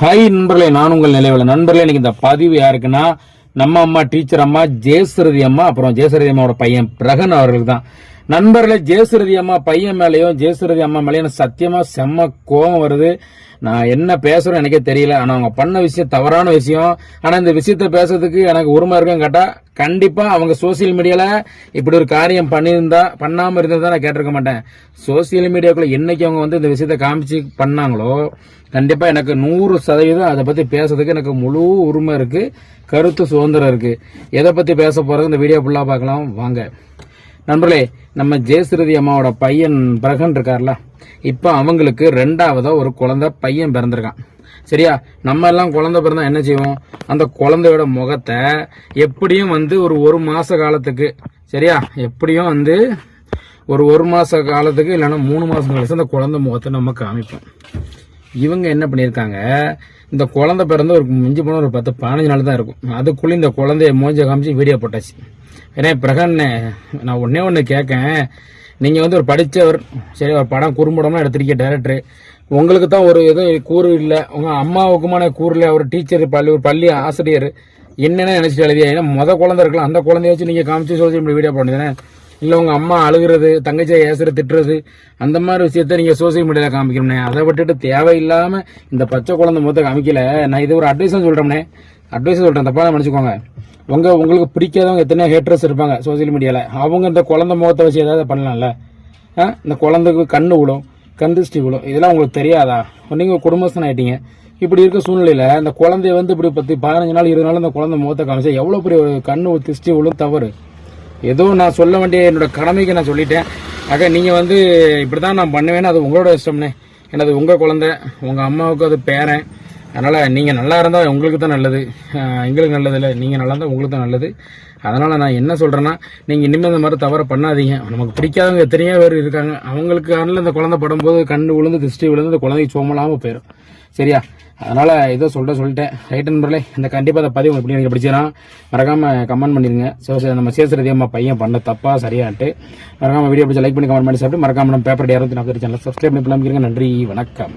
Hi நண்பர்களே, நான் உங்கள் நிலைவில் நண்பர்களே. இன்னைக்கு இந்த பதிவு யாருக்குன்னா நம்ம அம்மா டீச்சர் அம்மா ஜெயஸ்ரதி அம்மா, அப்புறம் ஜெயஸ்ரதி அம்மாவோட பையன் பிரகன் அவர்களுக்கு தான். நண்பர்களே, ஜெயஸ்ரதி அம்மா பையன் மேலேயும் ஜெயஸ்ரதி அம்மா மேலேயும் எனக்கு சத்தியமா செம்ம கோபம் வருது. நான் என்ன பேசுறேன் எனக்கே தெரியல. ஆனா அவங்க பண்ண விஷயம் தவறான விஷயம். ஆனா இந்த விஷயத்த பேசுறதுக்கு எனக்கு உரிமை இருக்குன்னு கேட்டா கண்டிப்பா அவங்க சோசியல் மீடியால இப்படி ஒரு காரியம் பண்ணாம இருந்திருந்தா நான் கேட்டிருக்க மாட்டேன். சோசியல் மீடியாக்குள்ள என்னைக்கு அவங்க இந்த விஷயத்த காமிச்சு பண்ணாங்களோ கண்டிப்பா எனக்கு 100% அதை பத்தி பேசுறதுக்கு எனக்கு முழு உரிமை இருக்கு, கருத்து சுதந்திரம் இருக்கு. எதை பத்தி பேச போறது இந்த வீடியோ ஃபுல்லா பார்க்கலாம் வாங்க. நண்பர்களே, நம்ம ஜெயஸ்ரதி அம்மாவோட பையன் பிரகன் இருக்கார்ல, இப்ப அவங்களுக்கு 2ஆவதா ஒரு குழந்தை பையன் பிறந்திருக்கான். சரியா, நம்ம எல்லாம் குழந்தை பிறந்தா என்ன செய்வோம், அந்த குழந்தையோட முகத்தை எப்படியும் ஒரு மாச காலத்துக்கு, சரியா, எப்படியும் ஒரு மாச காலத்துக்கு இல்லைன்னா 3 மாசம் கழிச்சு அந்த குழந்தை முகத்தை நம்ம காமிப்போம். இவங்க என்ன பண்ணியிருக்காங்க, இந்த குழந்தை பிறந்து ஒரு மிஞ்சி போன ஒரு 10-15 நாள் தான் இருக்கும். அதுக்குள்ள இந்த குழந்தைய மூஞ்ச காமிச்சு வீடியோ போட்டாச்சு. ஏன்னா பிரகன், நான் ஒன்னே கேட்கேன், நீங்க ஒரு படிச்சவர், சரி, ஒரு படம் குறும்படம்லாம் எடுத்திருக்க டைரக்டர், உங்களுக்கு தான் ஒரு எதுவும் கூறு இல்லை, உங்க அம்மாவுக்குமான கூறு இல்லை, ஒரு டீச்சர், ஒரு பள்ளி ஆசிரியர், என்னென்ன நினைச்சிட்டு எழுதியா? ஏன்னா குழந்தை இருக்கலாம், அந்த குழந்தைய வச்சு நீங்க காமிச்சு சோசியல் மீடியா வீடியோ போடுறீங்க. இல்லை உங்க அம்மா அழுகிறது, தங்கச்சியை ஏசுறது, திட்டுறது, அந்த மாதிரி விஷயத்த நீங்க சோசியல் மீடியாவில் காமிக்கணும்னே. அதை விட்டுட்டு தேவையில்லாம இந்த பச்சை குழந்தை முகத்தை காமிக்கல. நான் இது ஒரு அட்வைஸ் சொல்றேன், தப்பா நினைச்சுக்கோங்க. உங்களுக்கு பிடிக்காதவங்க எத்தனையோ ஹேட்டர்ஸ் இருப்பாங்க சோசியல் மீடியால, அவங்க இந்த குழந்தை முகத்தை வச்சு ஏதாவது பண்ணலாம்ல. இந்த குழந்தைக்கு கண்ணு விழும், கண் திருஷ்டி விழும், இதெல்லாம் உங்களுக்கு தெரியாதா? நீங்க குடும்பஸ்தன் ஆயிட்டீங்க. இப்படி இருக்க சூழ்நிலையில இந்த குழந்தைய இப்படி 10-15 நாள் 20 நாள் இந்த குழந்தை முகத்தை காமிச்சா எவ்வளவு பெரிய ஒரு கண்ணு திருஷ்டி விழும் தவறு. ஏதோ நான் சொல்ல வேண்டிய என்னோட கடமைக்கு நான் சொல்லிட்டேன். ஆக நீங்க இப்படிதான் நான் பண்ணுவேன்னு அது உங்களோட இஷ்டம்னே. எனது உங்க குழந்தை, உங்க அம்மாவுக்கு அது பேரன். அதனால நீங்க நல்லா இருந்தா உங்களுக்கு தான் நல்லது, எங்களுக்கு நல்லது இல்லை. நீங்க நல்லா இருந்தா உங்களுக்கு தான் நல்லது. அதனால நான் என்ன சொல்றேன்னா, நீங்க இனிமேல் இந்த மாதிரி தவற பண்ணாதீங்க. நமக்கு பிடிக்காதவங்க எத்தனையோ பேர் இருக்காங்க, அவங்களுக்கு கண்ணில் இந்த குழந்தை படும்போது கண்ணு விழுந்து திருஷ்டி விழுந்து இந்த குழந்தைக்கு சோமலாம போயிடும். சரியா, அதனால ஏதோ சொல்லிட்டேன். ரைட் நண்பர்களே, இந்த கண்டிப்பா இந்த பதிவு எப்படி எனக்கு பிடிச்சா மறக்காம கமெண்ட் பண்ணிருங்க. நம்ம ஜெயஸ்ரதி அம்மா பையன் பண்ண தப்பா சரியான்ட்டு மறக்காம வீடியோ பிடிச்ச லைக் பண்ணி கமெண்ட் பண்ணி சாப்பிட்டு மறக்காம நம்ம பேப்பர் 240 சேனல் சப்ஸ்கிரைப் பண்ணி நன்றி, வணக்கம்.